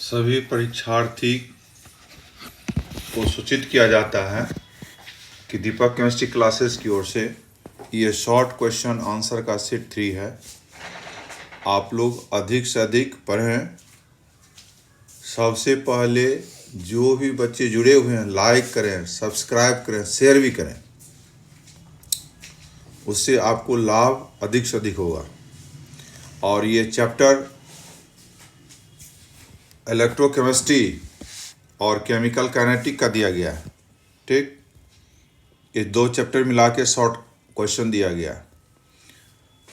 सभी परीक्षार्थी को सूचित किया जाता है कि दीपक केमिस्ट्री क्लासेस की ओर से ये शॉर्ट क्वेश्चन आंसर का सेट 3 है। आप लोग अधिक से अधिक पढ़ें। सबसे पहले जो भी बच्चे जुड़े हुए हैं लाइक करें, सब्सक्राइब करें, शेयर भी करें। उससे आपको लाभ अधिक से अधिक होगा। और ये चैप्टर इलेक्ट्रोकेमिस्ट्री और केमिकल काइनेटिक का दिया गया है। ठीक, ये 2 चैप्टर मिला के शॉर्ट क्वेश्चन दिया गया है।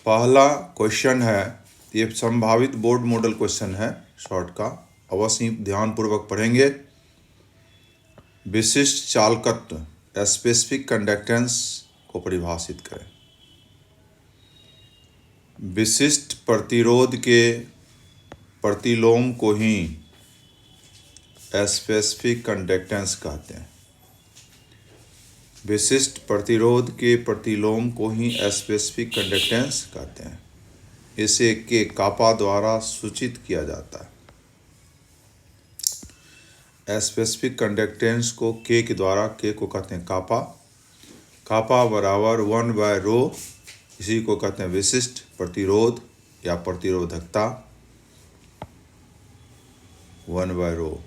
पहला क्वेश्चन है, ये संभावित बोर्ड मॉडल क्वेश्चन है शॉर्ट का, अवश्य ध्यानपूर्वक पढ़ेंगे। विशिष्ट चालकत्व स्पेसिफिक कंडक्टेंस को परिभाषित करें। विशिष्ट प्रतिरोध के प्रतिलोम को ही स्पेसिफिक कंडक्टेंस कहते हैं। विशिष्ट प्रतिरोध के प्रतिलोम को ही स्पेसिफिक कंडक्टेंस कहते हैं। इसे के कापा द्वारा सूचित किया जाता है। स्पेसिफिक कंडक्टेंस को के द्वारा, के को कहते हैं कापा। कापा बराबर 1/ρ, इसी को कहते हैं विशिष्ट प्रतिरोध या प्रतिरोधकता। 1/ρ।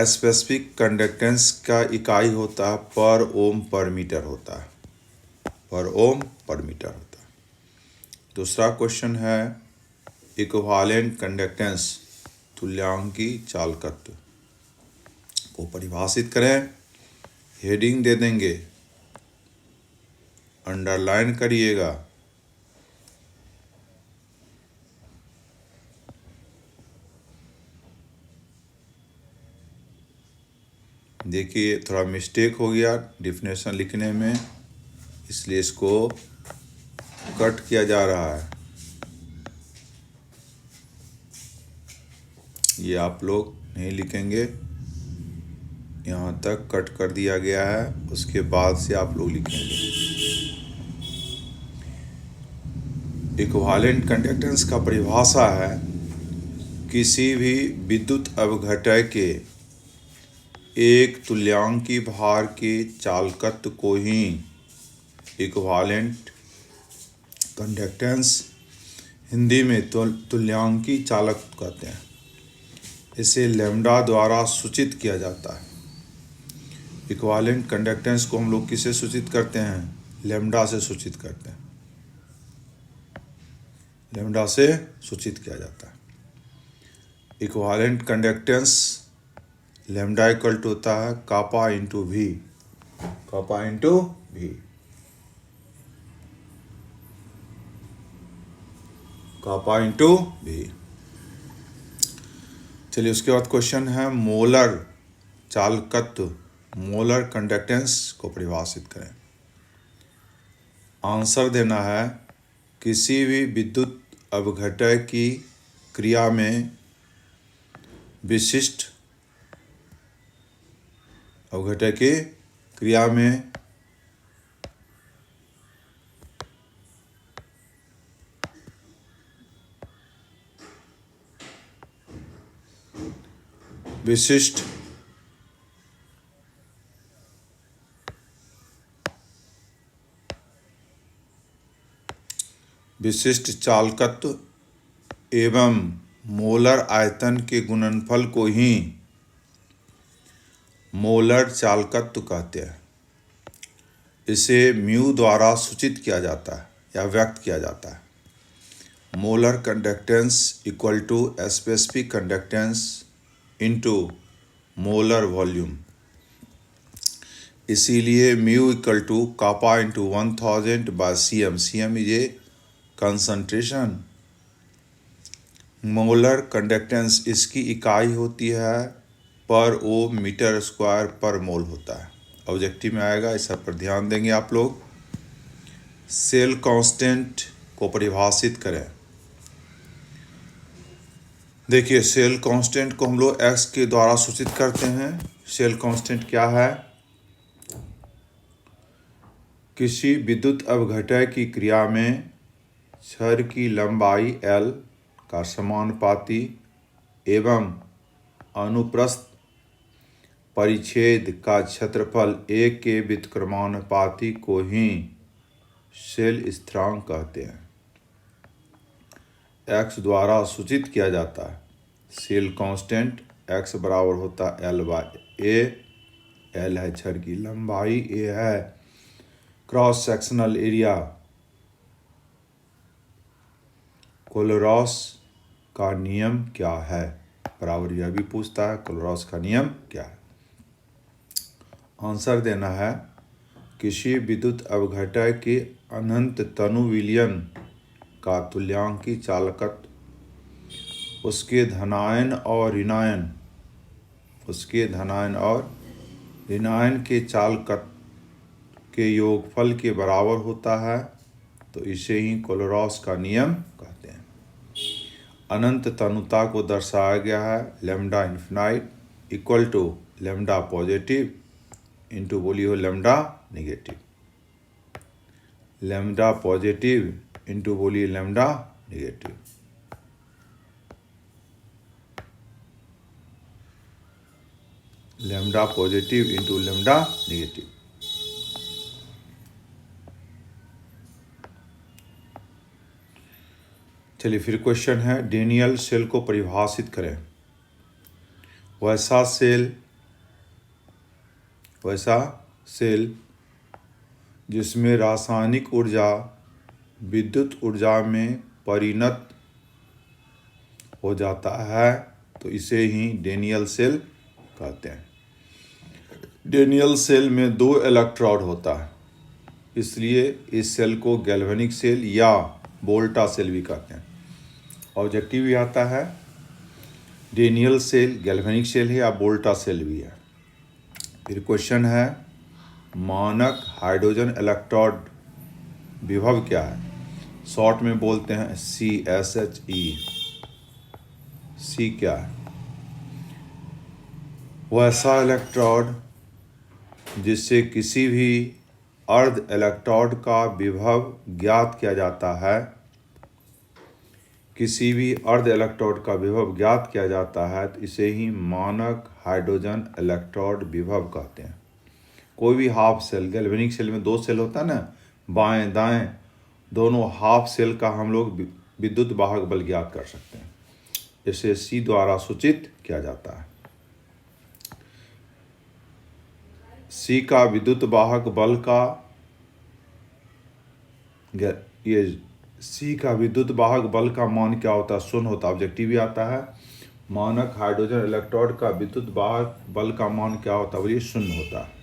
स्पेसिफिक कंडक्टेंस का इकाई होता है पर ओम पर मीटर होता है, पर ओम पर मीटर होता है। दूसरा क्वेश्चन है इक्विवेलेंट कंडक्टेंस तुल्यांकी चालकत्व को परिभाषित करें। हेडिंग दे देंगे, अंडरलाइन करिएगा। देखिए थोड़ा मिस्टेक हो गया डिफिनेशन लिखने में, इसलिए इसको कट किया जा रहा है। ये आप लोग नहीं लिखेंगे, यहाँ तक कट कर दिया गया है, उसके बाद से आप लोग लिखेंगे। इक्विवेलेंट कंडक्टेंस का परिभाषा है किसी भी विद्युत अवघटय के एक तुल्यांकी भार के चालकत्व को ही इक्विवेलेंट कंडक्टेंस, हिंदी में तुल्यांकी चालकत्व कहते हैं। इसे लैम्डा द्वारा सूचित किया जाता है। इक्विवेलेंट कंडक्टेंस को हम लोग किससे सूचित करते हैं? लैम्डा से सूचित करते हैं। लैम्डा से सूचित किया जाता है। Equivalent conductance lambda equal to होता है कापा इंटू भी, कापा इंटू भी, कापा इंटू भी। चलिए उसके बाद क्वेश्चन है मोलर चालकत्व, मोलर कंडक्टेंस को परिभाषित करें। आंसर देना है किसी भी विद्युत अवघटय की क्रिया में विशिष्ट अवघटय की क्रिया में विशिष्ट चालकत्व एवं मोलर आयतन के गुणनफल को ही मोलर चालकत्व कहते हैं। इसे म्यू द्वारा सूचित किया जाता है या व्यक्त किया जाता है। Molar conductance equal to specific conductance into molar volume. इसीलिए mu equal to kappa into 1000 by cm। cm is a concentration. Molar conductance इसकी इकाई होती है पर ओ मीटर स्क्वायर पर मोल होता है। ऑब्जेक्टिव में आएगा, इस पर ध्यान देंगे आप लोग। सेल कांस्टेंट को परिभाषित करें। देखिए सेल कांस्टेंट को हम लोग x के द्वारा सूचित करते हैं। सेल कांस्टेंट क्या है? किसी विद्युत अवघटय की क्रिया में छड़ की लंबाई L का समानुपाती एवं अनुप्रस्थ परिच्छेद का क्षेत्रफल 1 के व्युत्क्रमानुपाती को ही सेल स्थिरांक कहते हैं। x द्वारा सूचित किया जाता है। सेल कांस्टेंट x बराबर होता है L/A। L है छड़ की लंबाई, A है क्रॉस सेक्शनल एरिया। कोलरॉस का नियम क्या है? बराबर यह भी पूछता है कोलरॉस का नियम क्या है। आंसर देना है किसी विद्युत अवघटय के अनंत तनु विलयन का तुल्यांकी चालकत उसके धनायन और ऋणायन के चालकत के योगफल के बराबर होता है, तो इसे ही कोलरॉस का नियम कहते हैं। अनंत तनुता को दर्शाया गया है lambda infinite equal to lambda positive into बोलिए lambda negative. Lambda positive into बोलिए lambda negative. Lambda positive into lambda negative. चलिए फिर क्वेश्चन है, डेनियल सेल को परिभाषित करें। वैसा सेल जिसमें रासायनिक ऊर्जा विद्युत ऊर्जा में परिणत हो जाता है, तो इसे ही डेनियल सेल कहते हैं। डेनियल सेल में 2 इलेक्ट्रोड होता है, इसलिए इस सेल को गैल्वेनिक सेल या वोल्टा सेल भी कहते हैं। ऑब्जेक्टिव भी आता है डेनियल सेल गैल्वेनिक सेल है या वोल्टा सेल भी है। फिर क्वेश्चन है, मानक हाइड्रोजन इलेक्ट्रोड विभव क्या है? शॉर्ट में बोलते हैं CSHE। C क्या है? वैसा इलेक्ट्रोड जिससे किसी भी अर्ध इलेक्ट्रोड का विभव ज्ञात किया जाता है। किसी भी अर्ध इलेक्ट्रोड का विभव ज्ञात किया जाता है, तो इसे ही मानक हाइड्रोजन इलेक्ट्रोड विभव कहते हैं। कोई भी हाफ सेल, गैल्वेनिक सेल में 2 सेल होता है ना, बाएं दाएं दोनों हाफ सेल का हम लोग विद्युत वाहक बल ज्ञात कर सकते हैं। इसे C द्वारा सूचित किया जाता है। C का विद्युत वाहक बल का C का विद्युत वाहक बल का मान क्या होता है? 0 होता है। ऑब्जेक्टिव भी आता है, मानक हाइड्रोजन इलेक्ट्रोड का विद्युत वाहक बल का मान क्या होता है? बोलिए 0 होता है।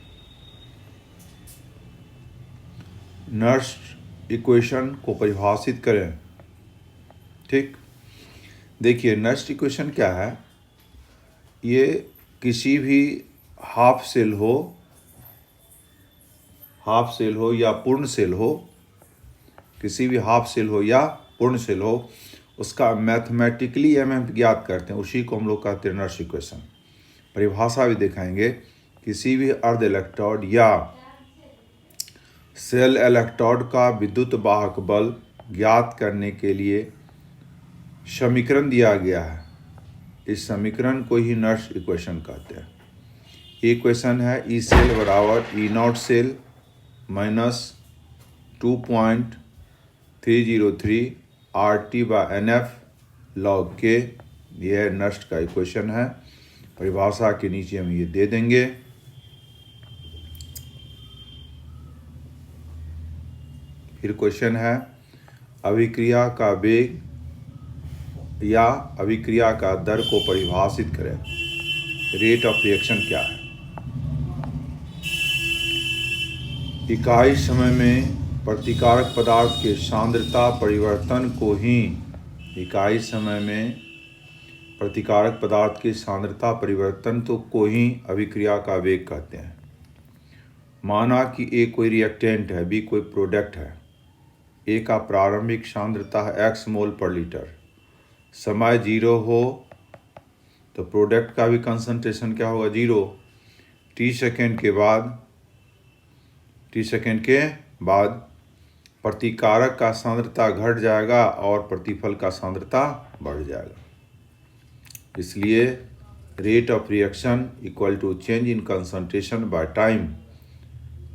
नर्स्ट इक्वेशन को परिभाषित करें। ठीक, देखिए नर्स्ट इक्वेशन क्या है। ये किसी भी हाफ सेल हो या पूर्ण सेल हो, किसी भी हाफ सेल हो या पूर्ण सेल हो, उसका मैथमेटिकली हम ज्ञात करते हैं, उसी को हम लोग कहते हैं नर्स्ट इक्वेशन। परिभाषा भी दिखाएंगे। किसी भी अर्ध इलेक्ट्रोड या सेल इलेक्ट्रोड का विद्युत वाहक बल ज्ञात करने के लिए समीकरण दिया गया है। इस समीकरण को ही नर्स्ट इक्वेशन कहते हैं। इक्वेशन है E सेल बराबर E0 cell minus 2.303 RT/NF log K। यह नर्स्ट का इक्वेशन है। परिभाषा के नीचे हम ये दे देंगे। फिर क्वेश्चन है, अभिक्रिया का वेग या अभिक्रिया का दर को परिभाषित करें। रेट ऑफ रिएक्शन क्या है? इकाई समय में प्रतिकारक पदार्थ के सांद्रता परिवर्तन को ही इकाई समय में प्रतिकारक पदार्थ के सांद्रता परिवर्तन को ही अभिक्रिया का वेग कहते हैं। माना कि A कोई रिएक्टेंट है, B कोई प्रोडक्ट है। A का प्रारंभिक सांद्रता है x मोल पर लीटर। समय 0 हो तो प्रोडक्ट का भी कंसंट्रेशन क्या होगा? 0। t सेकेंड के बाद प्रतिकारक का सांद्रता घट जाएगा और प्रतिफल का सांद्रता बढ़ जाएगा। इसलिए rate of reaction equal to change in concentration by time.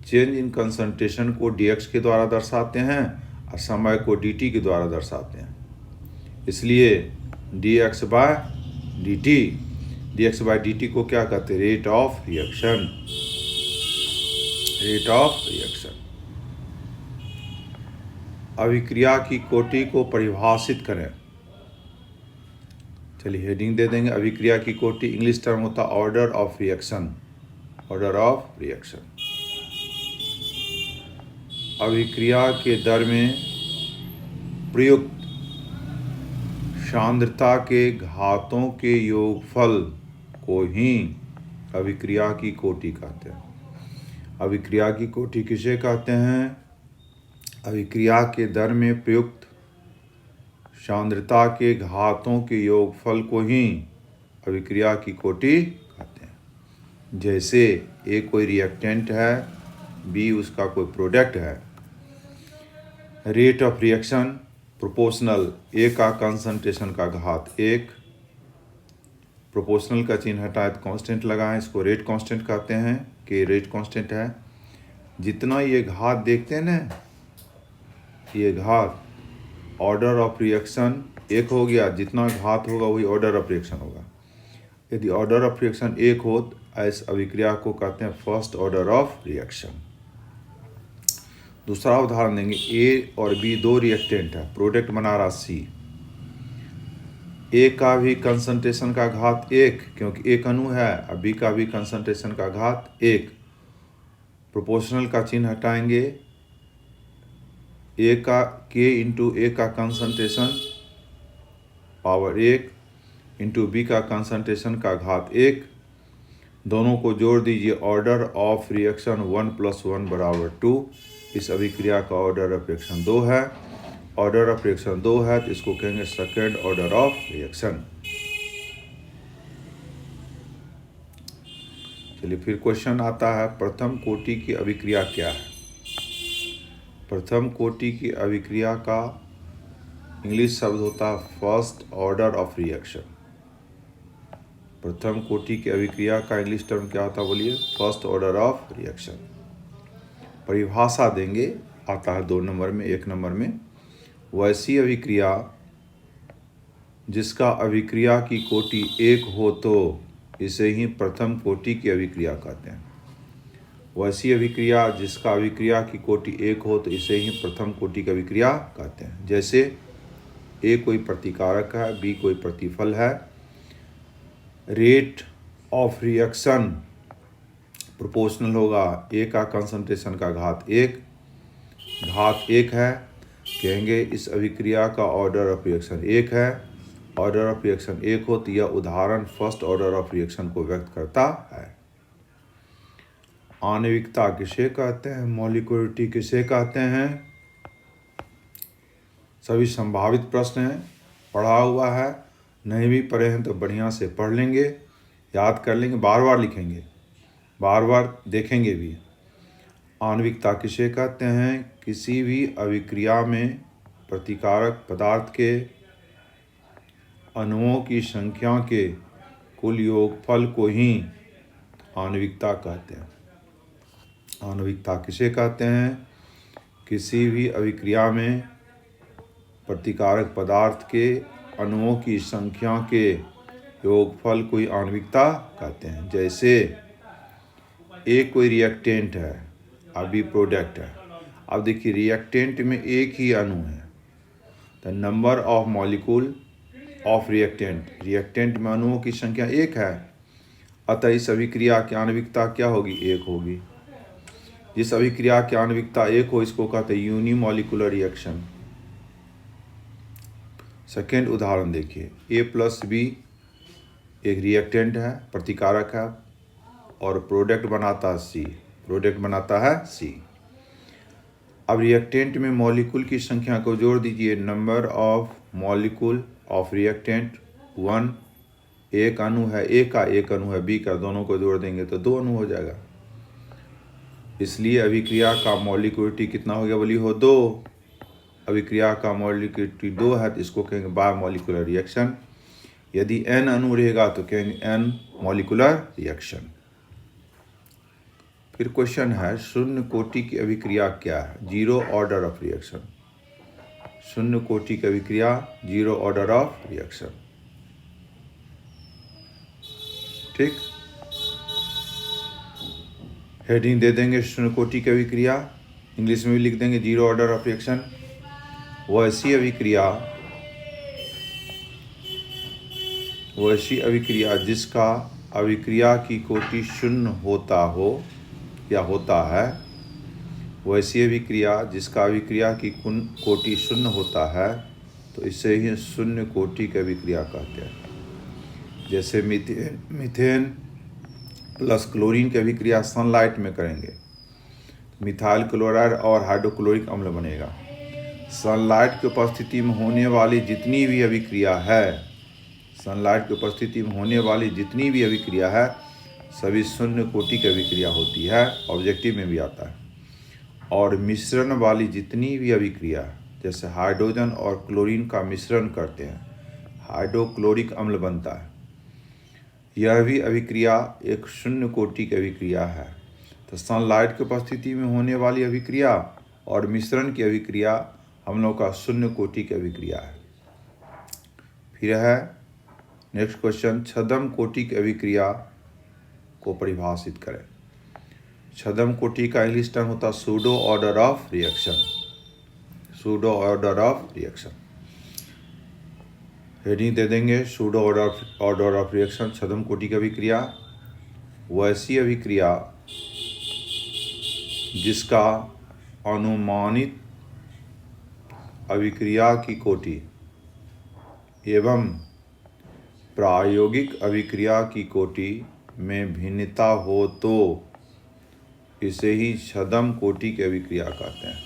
Change in concentration को dx के द्वारा दर्शाते हैं और समय को dt के द्वारा दर्शाते हैं। इसलिए dx बाय dt को क्या कहते हैं? Rate of reaction. Rate of reaction. अभिक्रिया की कोटि को परिभाषित करें। चलिए हेडिंग दे देंगे, अभिक्रिया की कोटि इंग्लिश टर्म होता है order of reaction. Order of reaction. अभिक्रिया के दर में प्रयुक्त सांद्रता के घातों के योगफल को ही अभिक्रिया की कोटि कहते हैं। अभिक्रिया की कोटि किसे कहते हैं? अभिक्रिया के दर में प्रयुक्त सांद्रता के घातों के योगफल को ही अभिक्रिया की कोटि कहते हैं। जैसे ए कोई रिएक्टेंट है, बी उसका कोई प्रोडक्ट है। रेट ऑफ रिएक्शन प्रोपोर्शनल ए का कंसंट्रेशन का घात 1। प्रोपोर्शनल का चिन्ह हटाए तो कांस्टेंट लगाएं, इसको रेट कांस्टेंट कहते हैं कि रेट कांस्टेंट है। जितना ये घात देखते हैं ना, ये घात ऑर्डर ऑफ रिएक्शन 1 हो गया, जितना घात होगा वही ऑर्डर ऑफ रिएक्शन होगा। यदि ऑर्डर ऑफ रिएक्शन 1 हो तो इस अभिक्रिया को कहते हैं फर्स्ट ऑर्डर ऑफ रिएक्शन। दूसरा उदाहरण देंगे, ए और बी दो रिएक्टेंट है, प्रोडक्ट बना रहा सी। ए का भी कंसंट्रेशन का घात 1 क्योंकि एक अणु है, और बी का भी कंसंट्रेशन का घात 1। प्रोपोर्शनल का चिन्ह हटाएंगे, ए का के इंटू ए का कंसंट्रेशन पावर 1 इंटू बी का कंसंट्रेशन का घात 1। दोनों को जोड़ दीजिए, ऑर्डर ऑफ रिएक्शन 1 + 1 = 2। इस अभिक्रिया का ऑर्डर ऑफ रिएक्शन 2 है। ऑर्डर ऑफ रिएक्शन 2 है तो इसको कहेंगे सेकेंड ऑर्डर ऑफ रिएक्शन। चलिए फिर क्वेश्चन आता है, प्रथम कोटि की अभिक्रिया क्या है? प्रथम कोटि की अभिक्रिया का इंग्लिश शब्द होता है फर्स्ट ऑर्डर ऑफ रिएक्शन। प्रथम कोटि की अभिक्रिया का इंग्लिश टर्म क्या होता है बोलिए? First order of reaction. परिभाषा देंगे, आता है 2 नंबर में, 1 नंबर में। वैसी अभिक्रिया जिसका अभिक्रिया की कोटि 1 हो तो इसे ही प्रथम कोटि की अभिक्रिया कहते हैं। वैसी अभिक्रिया जिसका अभिक्रिया की कोटि 1 हो तो इसे ही प्रथम कोटि की अभिक्रिया कहते हैं। जैसे ए कोई प्रतिकारक है, बी कोई प्रतिफल है। रेट ऑफ रिएक्शन प्रोपोर्शनल होगा, ए का कंसंट्रेशन का घात 1 है, कहेंगे इस अभिक्रिया का ऑर्डर ऑफ रिएक्शन 1 है। ऑर्डर ऑफ रिएक्शन 1 हो तो यह उदाहरण फर्स्ट ऑर्डर ऑफ रिएक्शन को व्यक्त करता है। आणविकता किसे कहते हैं? मॉलिक्यूलरिटी किसे कहते हैं? सभी संभावित प्रश्न हैं, पढ़ा हुआ है। नहीं भी पढ़े हैं तो बढ़िया से पढ़ लेंगे, याद कर लेंगे, बार बार लिखेंगे, बार बार देखेंगे भी। आणविकता किसे कहते हैं? किसी भी अभिक्रिया में प्रतिकारक पदार्थ के अणुओं की संख्या के कुल योगफल को ही आणविकता कहते हैं। आणविकता किसे कहते हैं? किसी भी अभिक्रिया में प्रतिकारक पदार्थ के अणुओं की संख्या के योगफल को ही आणविकता कहते हैं। जैसे ए कोई रिएक्टेंट है, अभी प्रोडक्ट है। अब देखिए रिएक्टेंट में एक ही अणु है, तो number of molecule of reactant में अणुओं की संख्या 1 है, अतः इस अभिक्रिया की आणविकता क्या होगी? 1 होगी। जिस अभिक्रिया की आणविकता 1 हो इसको कहते हैं यूनिमॉलिक्यूलर रिएक्शन। सेकेंड उदाहरण देखिए, ए प्लस बी एक रिएक्टेंट है, प्रतिकारक है, और प्रोडक्ट बनाता है सी। अब रिएक्टेंट में मॉलिक्यूल की संख्या को जोड़ दीजिए, number of molecule of reactant 1। एक अणु है ए का, एक अणु है बी का, दोनों को जोड़ देंगे तो 2 अणु हो जाएगा। इसलिए अभिक्रिया का मॉलिक्यूलरिटी कितना हो गया बोली हो? 2। अभिक्रिया का मॉलिक्यूलरिटी 2 है तो इसको कहेंगे बाय मॉलिक्यूलर रिएक्शन। यदि n अणु रहेगा तो कहेंगे n मॉलिक्यूलर रिएक्शन। फिर क्वेश्चन है शून्य कोटि की अभिक्रिया क्या है? Zero order of reaction. शून्य कोटि की अभिक्रिया जीरो ऑर्डर ऑफ रिएक्शन। ठीक, हेडिंग दे देंगे शून्य कोटि की अभिक्रिया, इंग्लिश में भी लिख देंगे जीरो ऑर्डर ऑफ रिएक्शन। वैसी अभिक्रिया जिसका अभिक्रिया की कोटि शून्य होता हो या होता है, वैसी अभिक्रिया जिसका अभिक्रिया की कोटि शून्य होता है तो इसे ही शून्य कोटि की अभिक्रिया कहते हैं। जैसे मीथेन प्लस क्लोरीन की अभिक्रिया सनलाइट में करेंगे, मिथाइल क्लोराइड और हाइड्रोक्लोरिक अम्ल बनेगा। सनलाइट की उपस्थिति में होने वाली जितनी भी अभिक्रिया है, सभी शून्य कोटि की अभिक्रिया होती है, ऑब्जेक्टिव में भी आता है। और मिश्रण वाली जितनी भी अभिक्रिया, जैसे हाइड्रोजन और क्लोरीन का मिश्रण करते हैं, हाइड्रोक्लोरिक अम्ल बनता है, यह भी अभिक्रिया एक शून्य कोटि की अभिक्रिया है। तो सनलाइट की उपस्थिति में होने वाली अभिक्रिया और मिश्रण की अभिक्रिया हम लोग का शून्य कोटि की अभिक्रिया है। फिर है नेक्स्ट क्वेश्चन, छद्म कोटि की अभिक्रिया को परिभाषित करें। छद्म कोटि का इंग्लिश टर्म होता है pseudo order of reaction. Pseudo order of reaction, heading दे देंगे सूडो ऑर्डर ऑफ रिएक्शन। छद्म कोटि की अभिक्रिया वैसी अभिक्रिया जिसका अनुमानित अभिक्रिया की कोटि एवं प्रायोगिक अभिक्रिया की कोटि में भिन्नता हो तो इसे ही छद्म कोटि की अभिक्रिया कहते हैं।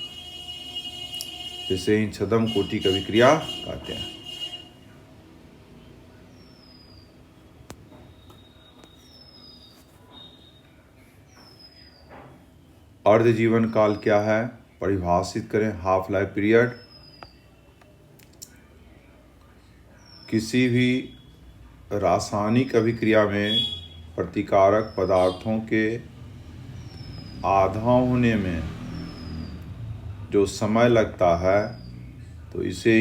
इसे ही छद्म कोटि की अभिक्रिया कहते हैं। अर्ध जीवन काल क्या है? परिभाषित करें। हाफ लाइफ पीरियड किसी भी रासायनिक अभिक्रिया में प्रतिकारक पदार्थों के आधा होने में जो समय लगता है तो इसे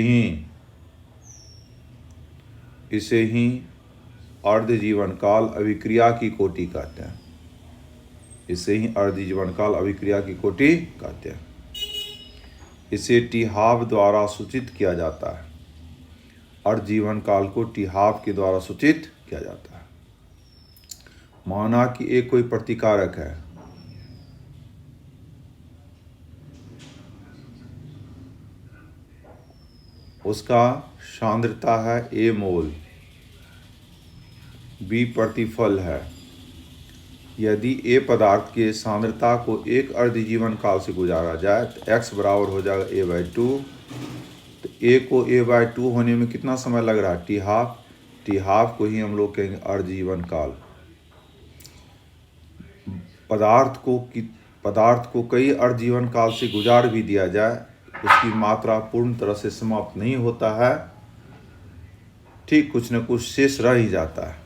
ही अर्ध जीवन काल अभिक्रिया की कोटि कहते हैं। इसे ही अर्ध जीवन काल अभिक्रिया की कोटि कहते हैं। इसे टी हाफ द्वारा सूचित किया जाता है। अर्ध जीवन काल को टी हाफ के द्वारा सूचित किया जाता है। माना कि एक कोई प्रतिकारक है, उसका सांद्रता है A मोल, B प्रतिफल है। यदि A पदार्थ के सांद्रता को एक अर्ध जीवन काल से गुजारा जाए तो x बराबर हो जाएगा A/2। तो A को A/2 होने में कितना समय लग रहा है? T half. टी हाफ को ही हम लोग कहेंगे अर्ध जीवन काल। पदार्थ को कई अर्ध जीवन काल से गुजार भी दिया जाए, उसकी मात्रा पूर्ण तरह से समाप्त नहीं होता है, ठीक कुछ न कुछ शेष रह ही जाता है।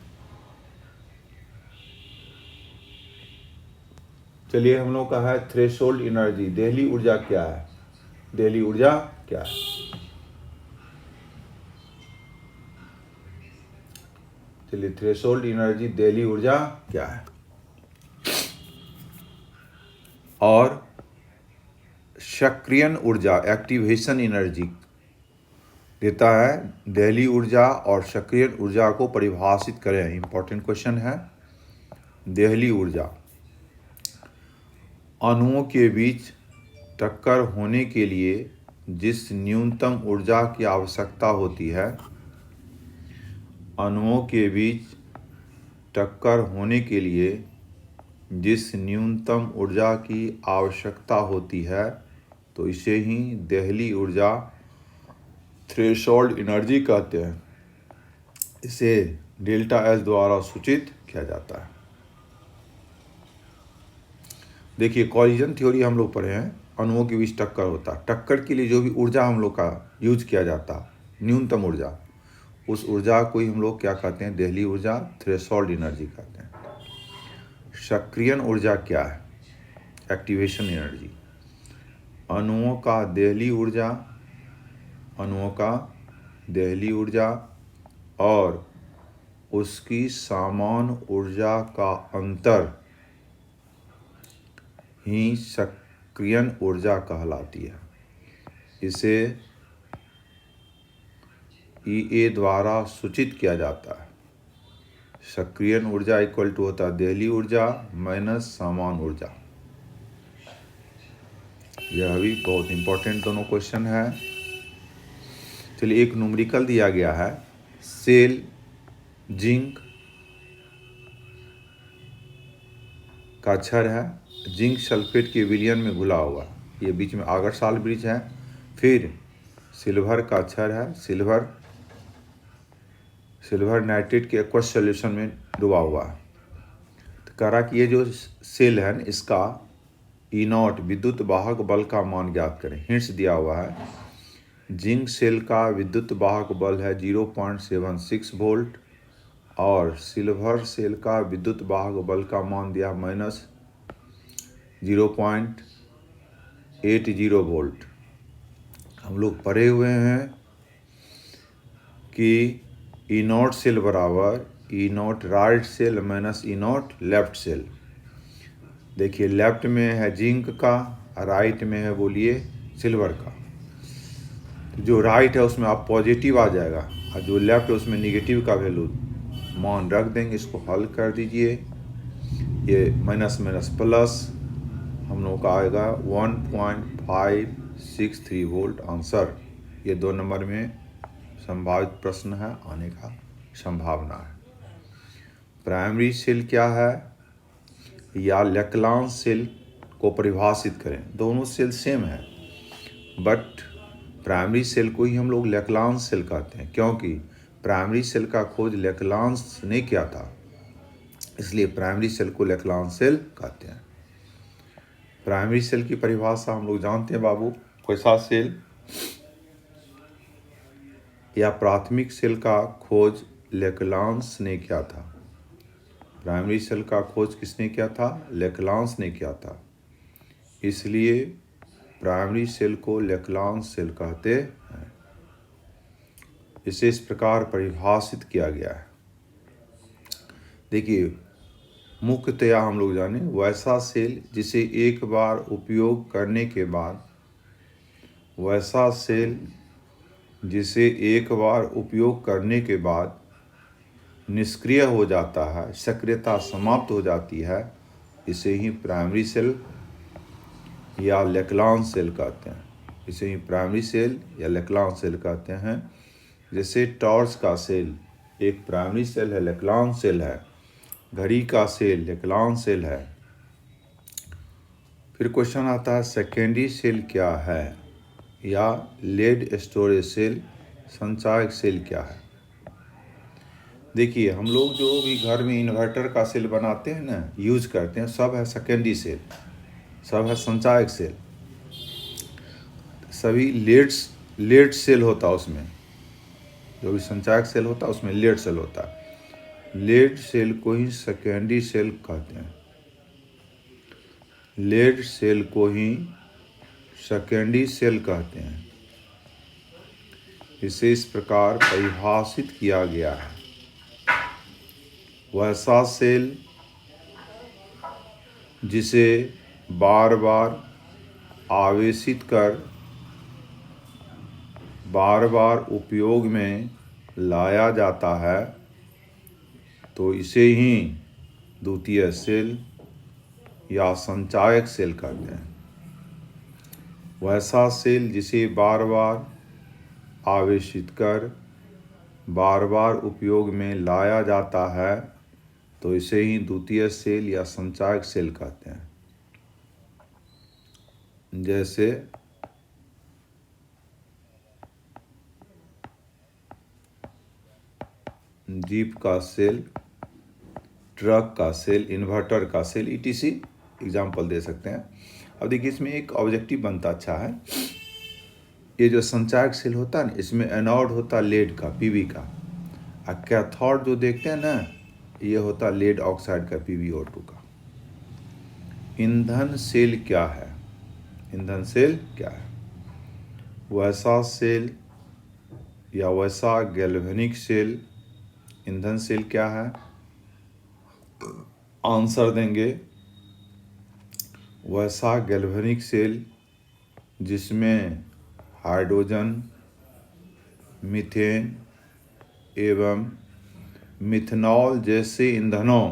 चलिए, हम लोग का है थ्रेशोल्ड एनर्जी, देहली ऊर्जा क्या है? देहली ऊर्जा क्या है? चलिए, थ्रेशोल्ड एनर्जी देहली ऊर्जा क्या है? और सक्रियण ऊर्जा एक्टिवेशन एनर्जी देता है। देहली ऊर्जा और सक्रियण ऊर्जा को परिभाषित करें। इंपॉर्टेंट क्वेश्चन है। देहली ऊर्जा अणुओं के बीच टक्कर होने के लिए जिस न्यूनतम ऊर्जा की आवश्यकता होती है, अणुओं के बीच टक्कर होने के लिए जिस न्यूनतम ऊर्जा की आवश्यकता होती है तो इसे ही देहली ऊर्जा थ्रेशोल्ड एनर्जी कहते हैं। इसे डेल्टा एस द्वारा सूचित किया जाता है। देखिए, कॉलिजन थ्योरी हम लोग पढ़े हैं। अणुओं के बीच टक्कर होता है, टक्कर के लिए जो भी ऊर्जा हम लोग का यूज किया जाता, न्यूनतम ऊर्जा, उस ऊर्जा को ही हम लोग क्या कहते हैं, देहली ऊर्जा, थ्रेशोल्ड एनर्जी कहते हैं। सक्रियण ऊर्जा क्या है, एक्टिवेशन एनर्जी। अणुओं का देहली ऊर्जा, अणुओं का देहली ऊर्जा और उसकी समान ऊर्जा का अंतर ही सक्रियण ऊर्जा कहलाती है। इसे ईए द्वारा सूचित किया जाता है। सक्रियण ऊर्जा इक्वल टू होता है देहली ऊर्जा माइनस समान ऊर्जा। यह भी बहुत इंपॉर्टेंट दोनों क्वेश्चन है। चलिए, एक न्यूमेरिकल दिया गया है, सेल जिंक का क्षार है, जिंक सल्फेट के विलयन में घुला हुआ, ये बीच में आगरसाल ब्रिज है। फिर सिल्वर का क्षार है, सिल्वर नाइट्रेट के एक्वस सॉल्यूशन में डूबा हुआ है। तो कह रहा कि ये जो सेल है इसका E0 विद्युत वाहक बल का मान ज्ञात करें। हिंट्स दिया हुआ है, जिंक सेल का विद्युत वाहक बल है 0.76 वोल्ट और सिल्वर सेल का विद्युत वाहक बल का मान दिया -0.80 वोल्ट। हम लोग पढ़े हुए हैं कि E0 सेल बराबर E0 right cell minus E0 left cell. देखिए, लेफ्ट में है जिंक का, राइट में है बोलिए सिल्वर का। तो जो राइट है उसमें आप पॉजिटिव आ जाएगा और जो लेफ्ट है उसमें निगेटिव का वैल्यू मान रख देंगे। इसको हल कर दीजिए, ये माइनस माइनस प्लस हम लोग का आएगा 1.563 वोल्ट आंसर। ये 2 नंबर में संभावित प्रश्न है, आने का संभावना है। प्राइमरी सेल क्या है या लेक्लांस सेल को परिभाषित करें। दोनों सेल सेम है बट प्राइमरी सेल को ही हम लोग लेक्लांस सेल कहते हैं, क्योंकि प्राइमरी सेल का खोज लेक्लांस ने किया था, इसलिए प्राइमरी सेल को लेक्लांस सेल कहते हैं। प्राइमरी सेल की परिभाषा हम लोग जानते हैं बाबू, कैसा सेल या प्राथमिक सेल का खोज लेक्लांस ने किया था। प्राइमरी सेल का खोज किसने किया था, लेक्लांस ने किया था, इसलिए प्राइमरी सेल को लेक्लांस सेल कहते हैं। इसे इस प्रकार परिभाषित किया गया है। देखिए, मुख्यतया हम लोग जाने वैसा सेल जिसे एक बार उपयोग करने के बाद, वैसा सेल जिसे एक बार उपयोग करने के बाद निष्क्रिय हो जाता है, सक्रियता समाप्त हो जाती है, इसे ही प्राइमरी सेल या लेक्लांस सेल कहते हैं। इसे ही प्राइमरी सेल या लेक्लांस सेल कहते हैं। जैसे टॉर्च का सेल एक प्राइमरी सेल है, लेक्लांस सेल है। घड़ी का सेल लेक्लांस सेल है। फिर क्वेश्चन आता है सेकेंडरी सेल क्या है या लेड स्टोरेज सेल, संचायक सेल क्या है। देखिए, हम लोग जो भी घर में इन्वर्टर का सेल बनाते हैं ना, यूज करते हैं, सब है सेकेंडरी सेल, सब है संचायक सेल। सभी लेड सेल होता है उसमें, जो भी संचायक सेल होता है उसमें लेड सेल होता है। लेड सेल को ही सेकेंडरी सेल कहते हैं। लेड सेल को ही सेकेंडरी सेल कहते हैं। इसे इस प्रकार परिभाषित किया गया है, वैसा सेल जिसे बार बार आवेशित कर बार बार उपयोग में लाया जाता है, तो इसे ही द्वितीय सेल या संचायक सेल कहते हैं। वैसा सेल जिसे बार बार आवेशित कर बार बार उपयोग में लाया जाता है, तो इसे ही द्वितीय सेल या संचायक सेल कहते हैं। जैसे जीप का सेल, ट्रक का सेल, इन्वर्टर का सेल, ईटीसी एग्जाम्पल दे सकते हैं। अब देखिए, इसमें एक ऑब्जेक्टिव बनता अच्छा है। ये जो संचायक सेल होता है ना, इसमें एनोड होता है लेड का, पीवी का, कैथोड जो देखते हैं ना, ये होता लेड ऑक्साइड का PbO2 का। ईंधन सेल क्या है? ईंधन सेल क्या है? वैसा सेल या वैसा गैल्वेनिक सेल ईंधन सेल क्या है? आंसर देंगे वैसा गैल्वेनिक सेल जिसमें हाइड्रोजन, मीथेन एवं मिथनॉल जैसे ईंधनों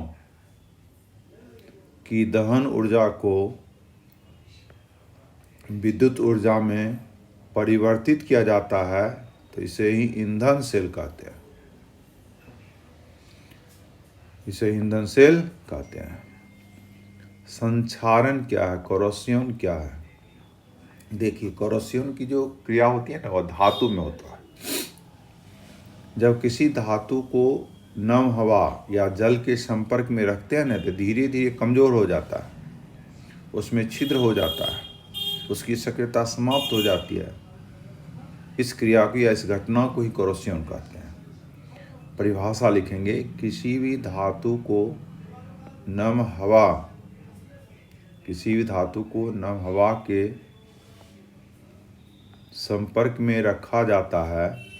की दहन ऊर्जा को विद्युत ऊर्जा में परिवर्तित किया जाता है, तो इसे ही ईंधन सेल कहते हैं। इसे ईंधन सेल कहते हैं। संक्षारण क्या है? कोरोसियन क्या है? देखिए, कोरोसियन की जो क्रिया होती है ना, वो धातु में होता है। जब किसी धातु को नम हवा या जल के संपर्क में रखते हैं ना, तो धीरे धीरे कमज़ोर हो जाता है, उसमें छिद्र हो जाता है, उसकी सक्रियता समाप्त हो जाती है। इस क्रिया को या इस घटना को ही कोरोसियन कहते हैं। परिभाषा लिखेंगे, किसी भी धातु को नम हवा के संपर्क में रखा जाता है।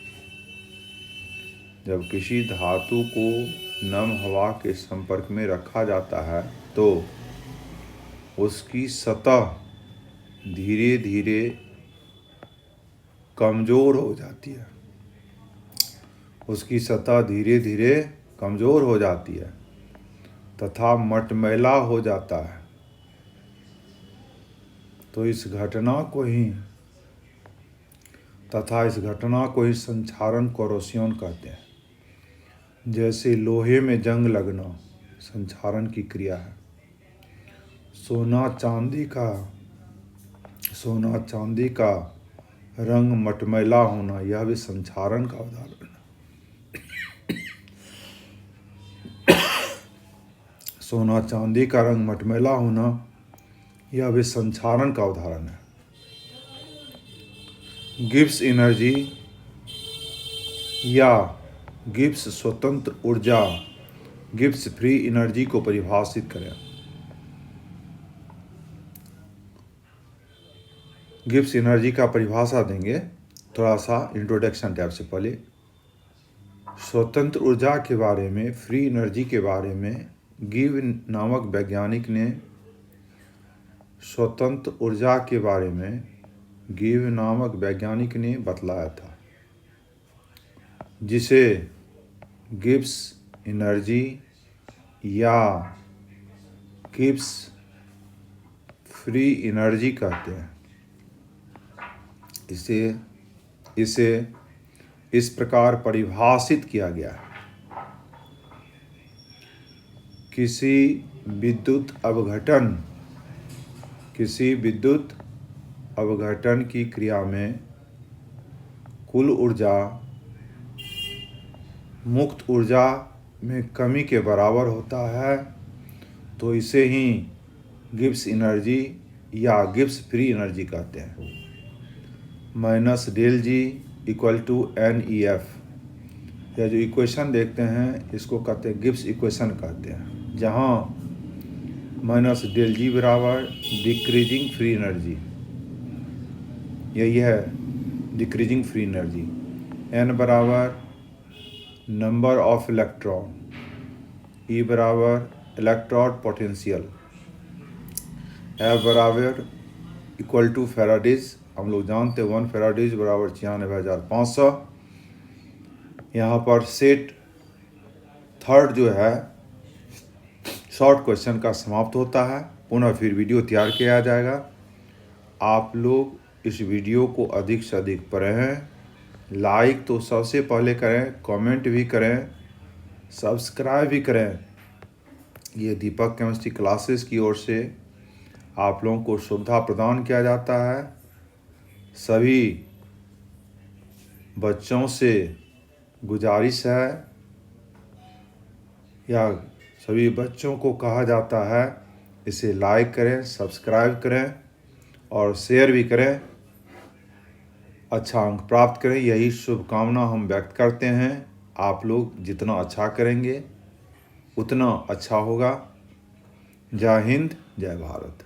जब किसी धातु को नम हवा के संपर्क में रखा जाता है तो उसकी सतह धीरे धीरे कमज़ोर हो जाती है। उसकी सतह धीरे धीरे कमज़ोर हो जाती है तथा मटमैला हो जाता है। तो इस घटना को ही संक्षारण कोरोसियन कहते हैं। जैसे लोहे में जंग लगना संक्षारण की क्रिया है। सोना चांदी का रंग मटमैला होना, यह भी संक्षारण का उदाहरण है। सोना चांदी का रंग मटमैला होना, यह भी संक्षारण का उदाहरण है। गिब्स एनर्जी या गिब्स स्वतंत्र ऊर्जा, गिब्स फ्री एनर्जी को परिभाषित करें। गिब्स एनर्जी का परिभाषा देंगे, थोड़ा सा इंट्रोडक्शन टाइप से। पहले स्वतंत्र ऊर्जा के बारे में, फ्री एनर्जी के बारे में गिव नामक वैज्ञानिक ने स्वतंत्र ऊर्जा के बारे में गिव नामक वैज्ञानिक ने बतलाया था, जिसे गिब्स एनर्जी या गिब्स फ्री एनर्जी कहते हैं। इसे इस प्रकार परिभाषित किया गया है, किसी विद्युत अवघटन की क्रिया में कुल ऊर्जा मुक्त ऊर्जा में कमी के बराबर होता है, तो इसे ही गिब्स एनर्जी या गिब्स फ्री एनर्जी कहते हैं। Minus del G equal to NEF, यह जो इक्वेशन देखते हैं इसको कहते हैं गिब्स इक्वेशन कहते हैं, जहाँ माइनस डेल जी बराबर डिक्रीजिंग फ्री एनर्जी, यही है डिक्रीजिंग फ्री एनर्जी। N बराबर नंबर ऑफ इलेक्ट्रॉन, E बराबर इलेक्ट्रॉन पोटेंशियल, F बराबर इक्वल टू फैराडेज, हम लोग जानते हैं 1 फैराडेज बराबर 96,500। यहाँ पर सेट थर्ड जो है शॉर्ट क्वेश्चन का समाप्त होता है। पुनः फिर वीडियो तैयार किया जाएगा। आप लोग इस वीडियो को अधिक से अधिक पढ़ें, लाइक तो सबसे पहले करें, कमेंट भी करें, सब्सक्राइब भी करें। ये दीपक केमिस्ट्री क्लासेस की ओर से आप लोगों को सुविधा प्रदान किया जाता है। सभी बच्चों से गुजारिश है या सभी बच्चों को कहा जाता है, इसे लाइक करें, सब्सक्राइब करें और शेयर भी करें, अच्छा अंक प्राप्त करें, यही शुभकामना हम व्यक्त करते हैं। आप लोग जितना अच्छा करेंगे उतना अच्छा होगा। जय हिंद, जय भारत।